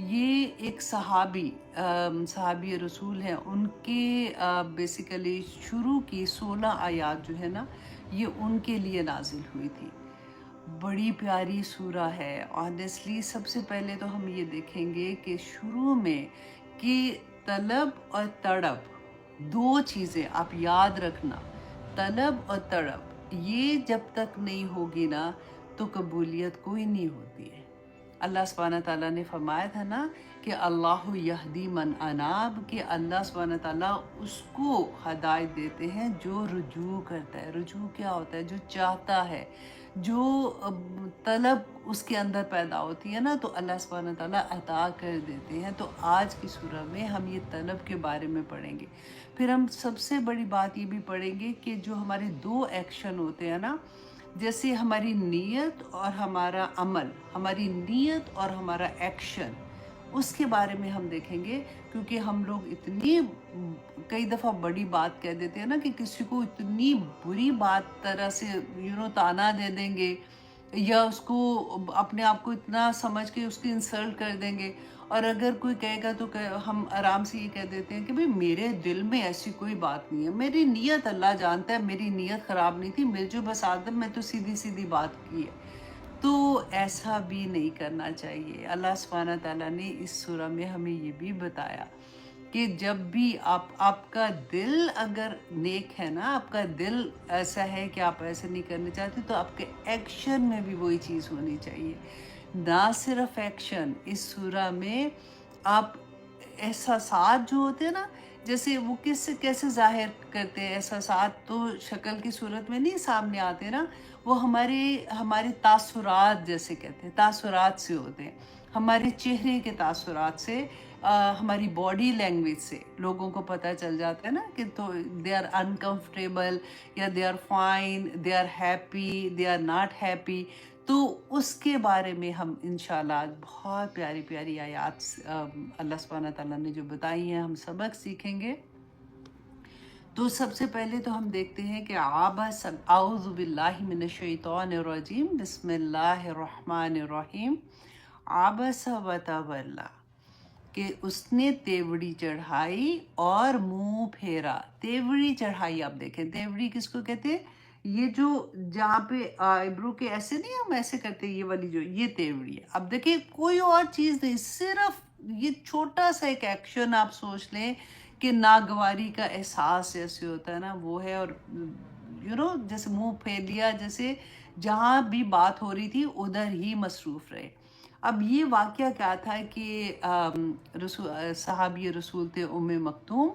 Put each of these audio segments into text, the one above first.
یہ ایک صحابی رسول ہیں، ان کے بیسیکلی شروع کی 16 آیات جو ہے نا، یہ ان کے لیے نازل ہوئی تھی۔ بڑی پیاری سورہ ہے آنیسٹلی۔ سب سے پہلے تو ہم یہ دیکھیں گے کہ شروع میں کہ طلب اور تڑپ، دو چیزیں آپ یاد رکھنا، طلب اور تڑپ، یہ جب تک نہیں ہوگی نا تو قبولیت کوئی نہیں ہوتی ہے۔ اللہ سبحانہ تعالیٰ نے فرمایا تھا نا کہ اللہ یہدی من اناب، کہ اللہ سبحانہ تعالیٰ اس کو ہدایت دیتے ہیں جو رجوع کرتا ہے۔ رجوع کیا ہوتا ہے؟ جو چاہتا ہے، جو طلب اس کے اندر پیدا ہوتی ہے نا، تو اللہ سبحانہ تعالیٰ عطا کر دیتے ہیں۔ تو آج کی سورہ میں ہم یہ طلب کے بارے میں پڑھیں گے۔ پھر ہم سب سے بڑی بات یہ بھی پڑھیں گے کہ جو ہمارے دو ایکشن ہوتے ہیں نا، جیسے ہماری نیت اور ہمارا عمل، ہماری نیت اور ہمارا ایکشن، اس کے بارے میں ہم دیکھیں گے، کیونکہ ہم لوگ اتنی کئی دفعہ بڑی بات کہہ دیتے ہیں نا کہ کسی کو اتنی بری بات طرح سے تانا دے دیں گے، یا اس کو اپنے آپ کو اتنا سمجھ کے اس کی انسلٹ کر دیں گے، اور اگر کوئی کہے گا تو ہم آرام سے یہ کہہ دیتے ہیں کہ بھئی میرے دل میں ایسی کوئی بات نہیں ہے، میری نیت اللہ جانتا ہے، میری نیت خراب نہیں تھی، میرے جو بس آدم میں تو سیدھی سیدھی بات کی ہے۔ تو ایسا بھی نہیں کرنا چاہیے۔ اللہ سبحانہ تعالیٰ نے اس سورہ میں ہمیں یہ بھی بتایا کہ جب بھی آپ کا دل اگر نیک ہے نا، آپ کا دل ایسا ہے کہ آپ ایسے نہیں کرنا چاہتے، تو آپ کے ایکشن میں بھی وہی چیز ہونی چاہیے۔ نہ صرف ایکشن، اس سورہ میں آپ احساسات جو ہوتے ہیں نا، جیسے وہ کیسے ظاہر کرتے ہیں احساسات، تو شکل کی صورت میں نہیں سامنے آتے نا، وہ ہمارے تاثرات جیسے کہتے ہیں، تاثرات سے ہوتے ہیں، ہمارے چہرے کے تاثرات سے، ہماری باڈی لینگویج سے لوگوں کو پتہ چل جاتا ہے نا کہ تو دے آر انکمفرٹیبل، یا they are fine, they are happy, they are not happy. تو اس کے بارے میں ہم انشاءاللہ آج بہت پیاری پیاری آیات اللہ سبحانہ تعالیٰ نے جو بتائی ہیں، ہم سبق سیکھیں گے۔ تو سب سے پہلے تو ہم دیکھتے ہیں کہ اعوذ باللہ من الشیطان الرجیم، بسم اللہ الرحمن الرحیم۔ عبس وتولی، کہ اس نے تیوڑی چڑھائی اور منہ پھیرا۔ تیوڑی چڑھائی، آپ دیکھیں تیوڑی کس کو کہتے ہیں؟ یہ جو جہاں پہ آئیبرو کے ایسے نہیں ہم ایسے کرتے، یہ والی جو یہ تیوڑی ہے۔ اب دیکھیں کوئی اور چیز نہیں، صرف یہ چھوٹا سا ایک ایکشن آپ سوچ لیں کہ ناگواری کا احساس جیسے ہوتا ہے نا، وہ ہے۔ اور جیسے منہ پھیر لیا، جیسے جہاں بھی بات ہو رہی تھی ادھر ہی مصروف رہے۔ اب یہ واقعہ کیا تھا کہ صحابی رسول تھے ام مکتوم،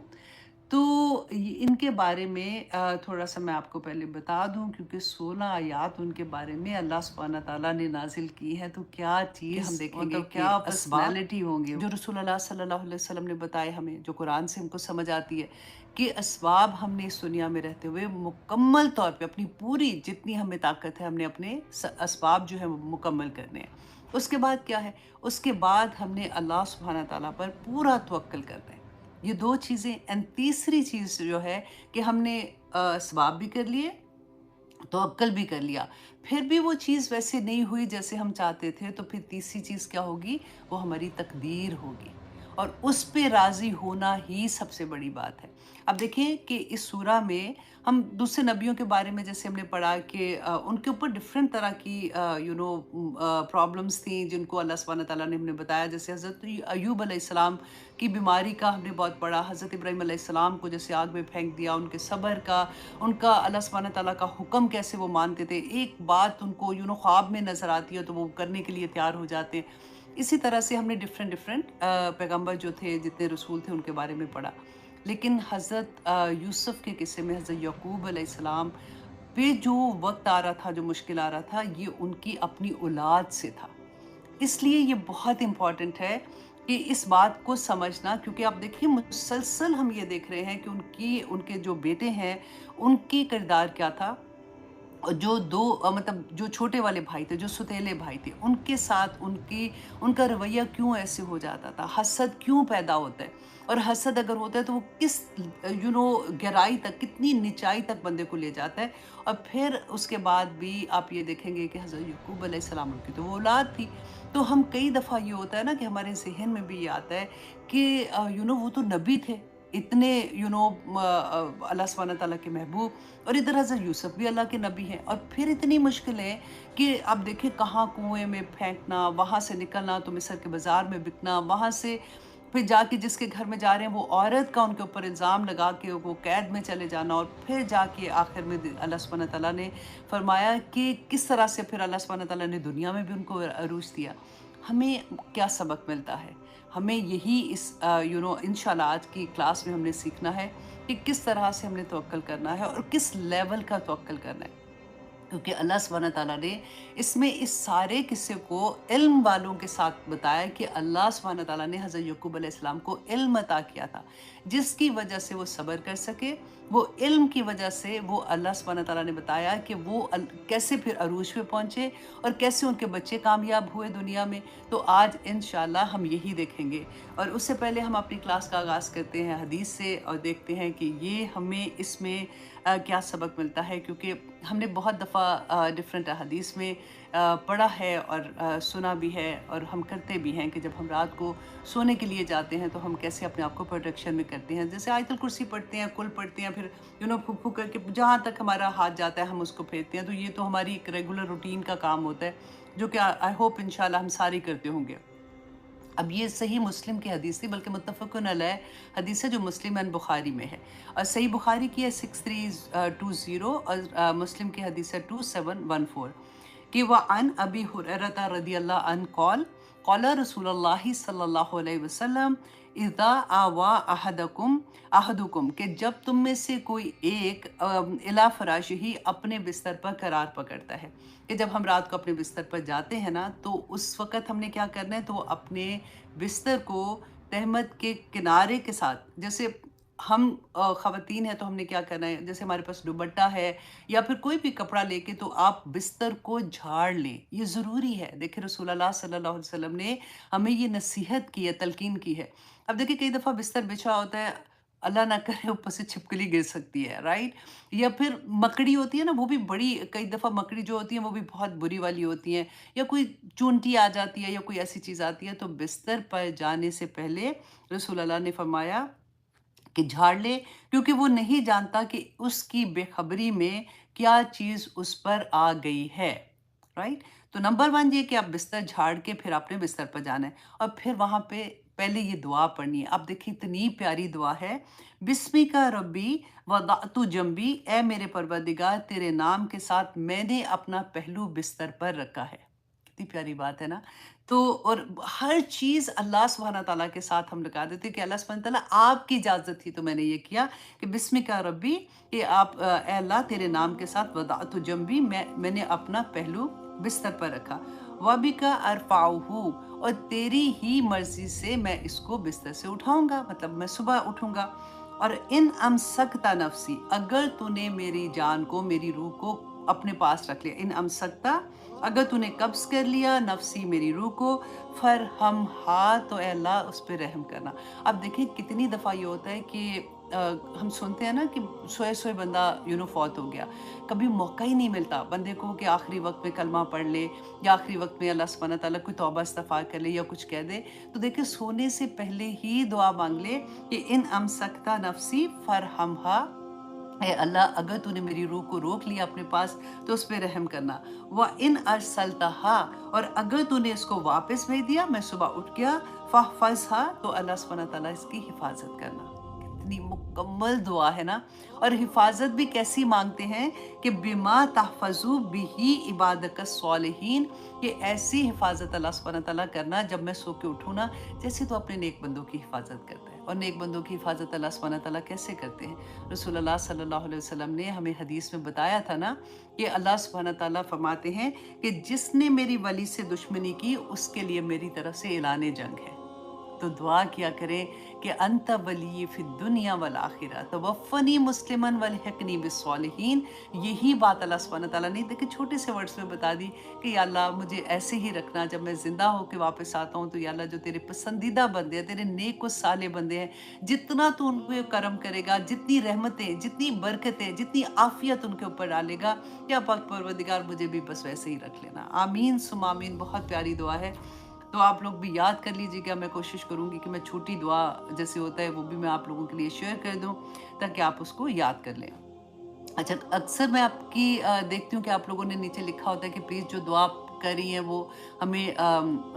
تو ان کے بارے میں تھوڑا سا میں آپ کو پہلے بتا دوں، کیونکہ 16 آیات ان کے بارے میں اللہ سبحانہ تعالیٰ نے نازل کی ہے، تو کیا چیز ہم دیکھیں گے، کیا پرسنالٹی ہوں گے جو رسول اللہ صلی اللہ علیہ وسلم نے بتائے ہمیں، جو قرآن سے ہم کو سمجھ آتی ہے کہ اسباب ہم نے اس دنیا میں رہتے ہوئے مکمل طور پہ اپنی پوری جتنی ہمیں طاقت ہے، ہم نے اپنے اسباب جو ہے مکمل کرنے ہیں۔ اس کے بعد کیا ہے؟ اس کے بعد ہم نے اللہ سبحانہ تعالیٰ پر پورا توکل کرنا ہے۔ یہ دو چیزیں، اینڈ تیسری چیز جو ہے کہ ہم نے اسباب بھی کر لیے، توکل بھی کر لیا، پھر بھی وہ چیز ویسے نہیں ہوئی جیسے ہم چاہتے تھے، تو پھر تیسری چیز کیا ہوگی؟ وہ ہماری تقدیر ہوگی، اور اس پہ راضی ہونا ہی سب سے بڑی بات ہے۔ اب دیکھیں کہ اس سورہ میں ہم دوسرے نبیوں کے بارے میں جیسے ہم نے پڑھا کہ ان کے اوپر ڈفرینٹ طرح کی پرابلمس تھیں جن کو اللہ سبحانہ تعالیٰ نے ہمیں بتایا، جیسے حضرت ایوب علیہ السلام کی بیماری کا ہم نے بہت پڑھا، حضرت ابراہیم علیہ السلام کو جیسے آگ میں پھینک دیا، ان کے صبر کا، ان کا اللہ سبحانہ تعالیٰ کا حکم کیسے وہ مانتے تھے، ایک بات ان کو خواب میں نظر آتی ہے تو وہ کرنے کے لیے تیار ہو جاتے ہیں۔ اسی طرح سے ہم نے ڈفرینٹ پیغمبر جو تھے، جتنے رسول تھے، ان کے بارے میں پڑھا۔ لیکن حضرت یوسف کے قصے میں حضرت یعقوب علیہ السلام پہ جو وقت آ رہا تھا، جو مشکل آ رہا تھا، یہ ان کی اپنی اولاد سے تھا۔ اس لیے یہ بہت امپورٹنٹ ہے کہ اس بات کو سمجھنا، کیونکہ آپ دیکھیں مسلسل ہم یہ دیکھ رہے ہیں کہ ان کے جو بیٹے ہیں ان کی کردار کیا تھا، اور جو دو مطلب جو چھوٹے والے بھائی تھے، جو ستیلے بھائی تھے، ان کے ساتھ ان کا رویہ کیوں ایسے ہو جاتا تھا؟ حسد کیوں پیدا ہوتا ہے؟ اور حسد اگر ہوتا ہے تو وہ کس گہرائی تک، کتنی نچائی تک بندے کو لے جاتا ہے۔ اور پھر اس کے بعد بھی آپ یہ دیکھیں گے کہ حضرت یعقوب علیہ السلام کی تو وہ اولاد تھی۔ تو ہم کئی دفعہ یہ ہوتا ہے نا کہ ہمارے ذہن میں بھی یہ آتا ہے کہ وہ تو نبی تھے، اتنے اللہ سبحانہ تعالیٰ کے محبوب، اور ادھر حضرت یوسف بھی اللہ کے نبی ہیں، اور پھر اتنی مشکلیں کہ اب دیکھیں کہاں کنویں میں پھینکنا، وہاں سے نکلنا تو مصر کے بازار میں بکنا، وہاں سے پھر جا کے جس کے گھر میں جا رہے ہیں وہ عورت کا ان کے اوپر الزام لگا کے وہ قید میں چلے جانا، اور پھر جا کے آخر میں اللہ سبحانہ تعالیٰ نے فرمایا کہ کس طرح سے پھر اللہ سبحانہ تعالیٰ نے دنیا میں بھی ان کو عروج دیا۔ ہمیں کیا سبق ملتا ہے؟ ہمیں یہی اس انشاءاللہ آج کی کلاس میں ہم نے سیکھنا ہے کہ کس طرح سے ہم نے توکل کرنا ہے اور کس لیول کا توکل کرنا ہے، کیونکہ اللہ سبحانہ تعالیٰ نے اس میں اس سارے قصے کو علم والوں کے ساتھ بتایا کہ اللہ سبحانہ تعالیٰ نے حضرت یعقوب علیہ السلام کو علم عطا کیا تھا، جس کی وجہ سے وہ صبر کر سکے۔ وہ علم کی وجہ سے وہ اللہ سبحانہ تعالیٰ نے بتایا کہ وہ کیسے پھر عروج پہ پہنچے اور کیسے ان کے بچے کامیاب ہوئے دنیا میں۔ تو آج انشاءاللہ ہم یہی دیکھیں گے، اور اس سے پہلے ہم اپنی کلاس کا آغاز کرتے ہیں حدیث سے، اور دیکھتے ہیں کہ یہ ہمیں اس میں کیا سبق ملتا ہے، کیونکہ ہم نے بہت دفعہ ڈفرینٹ حدیث میں پڑھا ہے اور سنا بھی ہے، اور ہم کرتے بھی ہیں کہ جب ہم رات کو سونے کے لیے جاتے ہیں تو ہم کیسے اپنے آپ کو پروٹیکشن میں کرتے ہیں، جیسے آیت الکرسی پڑھتے ہیں، کل پڑھتے ہیں، پھر پھک پھک کر کے جہاں تک ہمارا ہاتھ جاتا ہے ہم اس کو پھیرتے ہیں۔ تو یہ تو ہماری ایک ریگولر روٹین کا کام ہوتا ہے، جو کہ آئی ہوپ انشاءاللہ ہم ساری کرتے ہوں گے۔ اب یہ صحیح مسلم کی حدیث تھی، بلکہ متفقن علیہ حدیث ہے جو مسلم اینڈ بخاری میں ہے، اور صحیح بخاری کی ہے 6320، اور مسلم کی حدیث ہے 2714، کہ وَعَنْ أَبِي هُرَيْرَةَ رضی اللہ عنہ قال رسول اللہ صلی اللہ علیہ وسلم اذا آوا احدکم کہ جب تم میں سے کوئی ایک الی فراشہ اپنے بستر پر قرار پکڑتا ہے، کہ جب ہم رات کو اپنے بستر پر جاتے ہیں نا تو اس وقت ہم نے کیا کرنا ہے، تو اپنے بستر کو تہمت کے کنارے کے ساتھ، جیسے ہم خواتین ہیں تو ہم نے کیا کرنا ہے، جیسے ہمارے پاس دوپٹہ ہے یا پھر کوئی بھی کپڑا لے کے تو آپ بستر کو جھاڑ لیں، یہ ضروری ہے۔ دیکھیں رسول اللہ صلی اللہ علیہ وسلم نے ہمیں یہ نصیحت کی ہے، تلقین کی ہے۔ اب دیکھیں کئی دفعہ بستر بچھا ہوتا ہے، اللہ نہ کرے اوپر سے چھپکلی گر سکتی ہے، رائٹ؟ یا پھر مکڑی ہوتی ہے نا، وہ بھی بڑی، کئی دفعہ مکڑی جو ہوتی ہیں وہ بھی بہت بری والی ہوتی ہیں، یا کوئی چونٹی آ جاتی ہے یا کوئی ایسی چیز آتی ہے، تو بستر پر جانے سے پہلے رسول اللہ نے فرمایا کہ جھاڑ لے، کیونکہ وہ نہیں جانتا کہ اس کی بے خبری میں کیا چیز اس پر آ گئی ہے، رائٹ؟ تو نمبر 1 یہ کہ آپ بستر جھاڑ کے پھر اپنے بستر پر جانا ہے، اور پھر وہاں پہ پہلے یہ دعا پڑھنی ہے۔ اب دیکھیں اتنی پیاری دعا ہے، بسمی کا ربی وضعت جنبی، اے میرے پروردگار تیرے نام کے ساتھ میں نے اپنا پہلو بستر پر رکھا ہے۔ کتنی پیاری بات ہے نا۔ تو اور ہر چیز اللہ سبحانہ تعالیٰ کے ساتھ ہم لگا دیتے کہ اللہ سبحانہ تعالیٰ آپ کی اجازت تھی تو میں نے یہ کیا کہ بسم کا ربی، کہ آپ اے اللہ تیرے نام کے ساتھ وضعت جنبی، میں نے اپنا پہلو بستر پر رکھا، وَبِكَ أَرْفَعُهُ، اور تیری ہی مرضی سے میں اس کو بستر سے اٹھاؤں گا، مطلب میں صبح اٹھوں گا، اور ان امسکتا نفسی، اگر تو نے میری جان کو، میری روح کو اپنے پاس رکھ لیا، ان امسکتا، اگر تو نے قبض کر لیا، نفسی میری روح کو، فرحمھا، تو اے اللہ اس پہ رحم کرنا۔ اب دیکھیں کتنی دفعہ یہ ہوتا ہے کہ ہم سنتے ہیں نا کہ سوئے سوئے بندہ فوت ہو گیا، کبھی موقع ہی نہیں ملتا بندے کو کہ آخری وقت میں کلمہ پڑھ لے، یا آخری وقت میں اللہ سبحانہ تعالیٰ کوئی توبہ استغفار کر لے یا کچھ کہہ دے۔ تو دیکھیں سونے سے پہلے ہی دعا مانگ لے کہ ان امسکتا نفسی فرحمھا، اے اللہ اگر تو نے میری روح کو روک لیا اپنے پاس تو اس پہ رحم کرنا، وَإِنْ أَرْسَلْتَهَا، اور اگر تو نے اس کو واپس بھیج دیا، میں صبح اٹھ گیا، فَاحْفَظْهَا، تو اللہ سبحانہ تعالیٰ اس کی حفاظت کرنا۔ کتنی مکمل دعا ہے نا، اور حفاظت بھی کیسی مانگتے ہیں کہ بِمَا تَحْفَظُ بِهِ عِبَادَكَ الصَّالِحِينَ، کہ ایسی حفاظت اللہ سبحانہ تعالیٰ کرنا جب میں سو کے اٹھوں نا، جیسے تو اپنے نیک بندوں کی حفاظت کرتا ہے۔ اور نیک بندوں کی حفاظت اللہ سبحانہ تعالیٰ کیسے کرتے ہیں؟ رسول اللہ صلی اللہ علیہ وسلم نے ہمیں حدیث میں بتایا تھا نا کہ اللہ سبحانہ تعالیٰ فرماتے ہیں کہ جس نے میری ولی سے دشمنی کی اس کے لیے میری طرف سے اعلان جنگ ہے۔ تو دعا کیا کریں کہ انت ولی فی الدنیا والآخرہ توفنی مسلمن والحقنی بالصالحین. یہی بات اللہ سبحانہ تعالیٰ نے دیکھیں چھوٹے سے ورڈز میں بتا دی کہ یا اللہ مجھے ایسے ہی رکھنا، جب میں زندہ ہو کے واپس آتا ہوں تو یا اللہ جو تیرے پسندیدہ بندے ہیں، تیرے نیک و صالح بندے ہیں، جتنا تو ان پہ کرم کرے گا، جتنی رحمتیں، جتنی برکتیں، جتنی عافیت ان کے اوپر ڈالے گا، یا پاک پروردگار مجھے بھی بس ویسے ہی رکھ لینا. آمین ثم آمین. بہت پیاری دعا ہے، تو آپ لوگ بھی یاد کر لیجیے گا. میں کوشش کروں گی کہ میں چھوٹی دعا جیسے ہوتا ہے وہ بھی میں آپ لوگوں کے لیے شیئر کر دوں تاکہ آپ اس کو یاد کر لیں. اچھا، اکثر میں آپ کی دیکھتی ہوں کہ آپ لوگوں نے نیچے لکھا ہوتا ہے کہ پلیز جو دعا کر رہی ہیں وہ ہمیں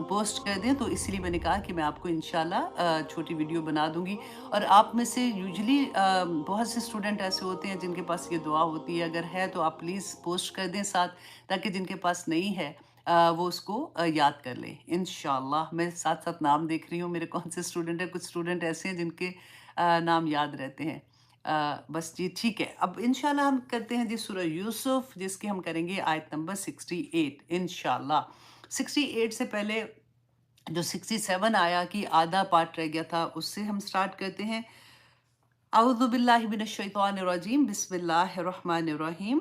پوسٹ کر دیں، تو اسی لیے میں نے کہا کہ میں آپ کو انشاءاللہ چھوٹی ویڈیو بنا دوں گی. اور آپ میں سے یوزلی بہت سے اسٹوڈنٹ ایسے ہوتے ہیں جن کے پاس یہ دعا ہوتی ہے، اگر ہے تو آپ پلیز پوسٹ کر دیں ساتھ، تاکہ جن کے پاس نہیں ہے وہ اس کو یاد کر لیں انشاءاللہ. میں ساتھ ساتھ نام دیکھ رہی ہوں میرے کون سے اسٹوڈنٹ ہیں. کچھ اسٹوڈنٹ ایسے ہیں جن کے نام یاد رہتے ہیں. بس جی ٹھیک ہے. اب انشاءاللہ ہم کرتے ہیں جی سورہ یوسف، جس کی ہم کریں گے آیت نمبر 68 انشاءاللہ. 68 سے پہلے جو 67 آیا کہ آدھا پارٹ رہ گیا تھا، اس سے ہم سٹارٹ کرتے ہیں. اعوذ باللہ من الشیطان الرجیم، بسم اللہ الرحمن الرحیم.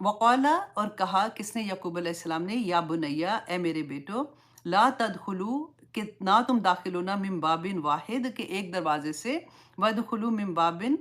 وقالا، اور کہا کس نے؟ یعقوب علیہ السلام نے. یا بنیا، اے میرے بیٹو. لا تدخلو، کہ نہ تم داخل ہونا، من بابن واحد، کہ ایک دروازے سے. وادخلو من بابن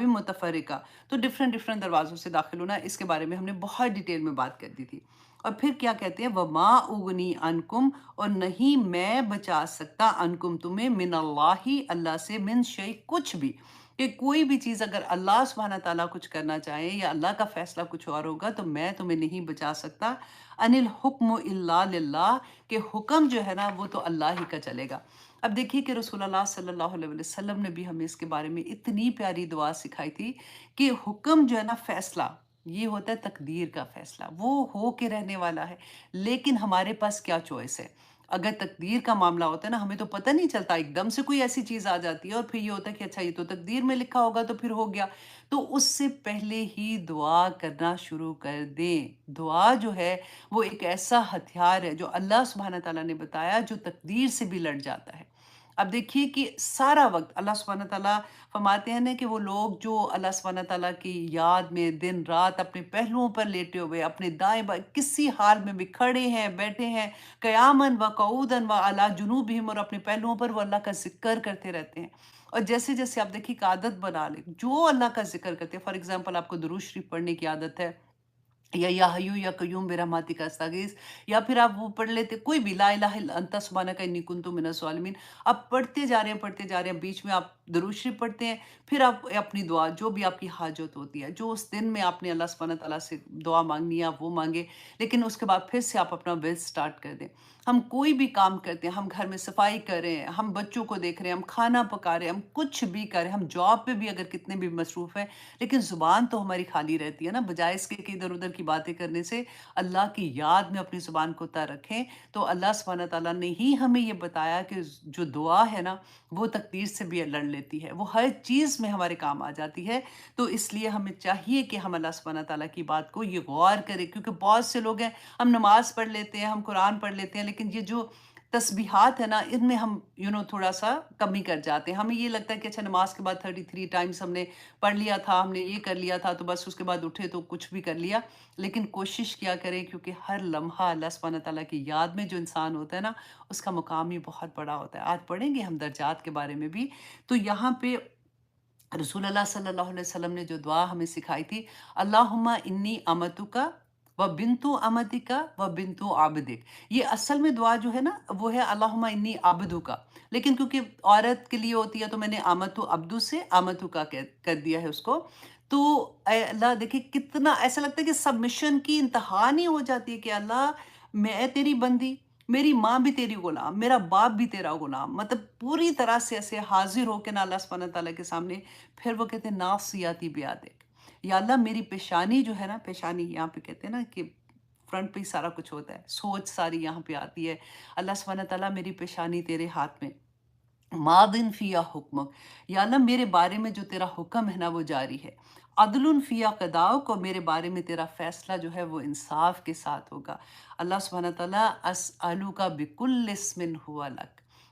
متفرقہ، تو ڈفرنٹ دروازوں سے داخل ہونا. اس کے بارے میں ہم نے بہت ڈیٹیل میں بات کر دی تھی. اور پھر کیا کہتے ہیں؟ وما اغنی عنکم، اور نہیں میں بچا سکتا، عنکم تمہیں، من اللہ، اللہ سے، من شیء، کچھ بھی. کہ کوئی بھی چیز اگر اللہ سبحانہ تعالیٰ کچھ کرنا چاہے یا اللہ کا فیصلہ کچھ اور ہوگا تو میں تمہیں نہیں بچا سکتا. ان الحکم الا للہ، کہ حکم جو ہے نا وہ تو اللہ ہی کا چلے گا. اب دیکھیے کہ رسول اللہ صلی اللہ علیہ وسلم نے بھی ہمیں اس کے بارے میں اتنی پیاری دعا سکھائی تھی کہ حکم جو ہے نا، فیصلہ، یہ ہوتا ہے تقدیر کا فیصلہ، وہ ہو کے رہنے والا ہے. لیکن ہمارے پاس کیا چوائس ہے؟ اگر تقدیر کا معاملہ ہوتا ہے نا، ہمیں تو پتہ نہیں چلتا، ایک دم سے کوئی ایسی چیز آ جاتی ہے اور پھر یہ ہوتا ہے کہ اچھا یہ تو تقدیر میں لکھا ہوگا تو پھر ہو گیا. تو اس سے پہلے ہی دعا کرنا شروع کر دیں. دعا جو ہے وہ ایک ایسا ہتھیار ہے جو اللہ سبحانہ تعالیٰ نے بتایا، جو تقدیر سے بھی لڑ جاتا ہے. اب دیکھیے کہ سارا وقت اللہ سبحانہ تعالیٰ فرماتے ہیں نا کہ وہ لوگ جو اللہ سبحانہ تعالیٰ کی یاد میں دن رات اپنے پہلوؤں پر لیٹے ہوئے، اپنے دائیں بائیں کسی حال میں بھی کھڑے ہیں، بیٹھے ہیں، قیاماً و قعوداً و علی جنوبہم، اور اپنے پہلوؤں پر وہ اللہ کا ذکر کرتے رہتے ہیں. اور جیسے جیسے آپ دیکھیے کہ عادت بنا لیں، جو اللہ کا ذکر کرتے ہیں، فار ایگزامپل آپ کو درود شریف پڑھنے کی عادت ہے، یا حیو یا قیوم برحمتک استغیث، یا پھر آپ وہ پڑھ لیتے کوئی بھی لا الہ الا انت سبحانک انی کنت من الظالمین. آپ پڑھتے جا رہے ہیں پڑھتے جا رہے ہیں، بیچ میں آپ درود شریف پڑھتے ہیں، پھر آپ اپنی دعا جو بھی آپ کی حاجت ہوتی ہے، جو اس دن میں آپ نے اللہ سبحانہ تعالیٰ سے دعا مانگنی ہے آپ وہ مانگے. لیکن اس کے بعد پھر سے آپ اپنا ورد سٹارٹ کر دیں. ہم کوئی بھی کام کرتے ہیں، ہم گھر میں صفائی کر رہے ہیں، ہم بچوں کو دیکھ رہے ہیں، ہم کھانا پکا رہے ہیں، ہم کچھ بھی کر رہے ہیں، ہم جاب پہ بھی اگر کتنے بھی مصروف ہیں، لیکن زبان تو ہماری خالی رہتی ہے نا. بجائے اس کے کہ ادھر ادھر کی باتیں کرنے سے اللہ کی یاد میں اپنی زبان کو تر رکھیں. تو اللہ سبحانہ تعالیٰ نے ہی ہمیں یہ بتایا کہ جو دعا ہے نا وہ تقدیر سے بھی لڑ لیتی ہے، وہ ہر چیز میں ہمارے کام آ جاتی ہے. تو اس لیے ہمیں چاہیے کہ ہم اللہ سبحانہ تعالیٰ کی بات کو یہ غور کریں، کیونکہ بہت سے لوگ ہیں، ہم نماز پڑھ لیتے ہیں، ہم قرآن پڑھ لیتے ہیں، لیکن یہ جو تسبیحات ہے نا، ان میں ہم تھوڑا سا کمی کر جاتے ہیں. ہمیں یہ لگتا ہے کہ اچھا نماز کے بعد 33 ٹائمز ہم نے پڑھ لیا تھا، ہم نے یہ کر لیا تھا، تو بس اس کے بعد اٹھے تو کچھ بھی کر لیا. لیکن کوشش کیا کریں، کیونکہ ہر لمحہ اللہ سبحانہ تعالیٰ کی یاد میں جو انسان ہوتا ہے نا، اس کا مقام ہی بہت بڑا ہوتا ہے. آج پڑھیں گے ہم درجات کے بارے میں بھی. تو یہاں پہ رسول اللہ صلی اللہ علیہ وسلم نے جو دعا ہمیں سکھائی تھی، اللہم انی امتک و بنتو امتک و بنتو عبدک، یہ اصل میں دعا جو ہے نا وہ ہے اللہم انی عبدو کا. لیکن کیونکہ عورت کے لیے ہوتی ہے تو میں نے آمتو عبدو سے آمتو کا کر دیا ہے اس کو. تو اے اللہ، دیکھیں کتنا ایسا لگتا ہے کہ سبمشن کی انتہا نہیں ہو جاتی ہے کہ اللہ میں تیری بندی، میری ماں بھی تیری غلام، میرا باپ بھی تیرا غلام، مطلب پوری طرح سے ایسے حاضر ہو کے نا اللہ سبحانہ تعالیٰ کے سامنے. پھر وہ کہتے ہیں ناصیاتی بیادک، یا اللہ میری پیشانی جو ہے نا، پیشانی یہاں پہ کہتے ہیں نا کہ فرنٹ پہ ہی سارا کچھ ہوتا ہے، سوچ ساری یہاں پہ آتی ہے. اللہ سبحانہ تعالیٰ میری پیشانی تیرے ہاتھ میں، ماضٍ فیہا حکمک، یا اللہ میرے بارے میں جو تیرا حکم ہے نا وہ جاری ہے. عدل فیہا قضاؤک، کو میرے بارے میں تیرا فیصلہ جو ہے وہ انصاف کے ساتھ ہوگا. اللہ سبحانہ تعالیٰ اسألک بکل اسم ہوا لک،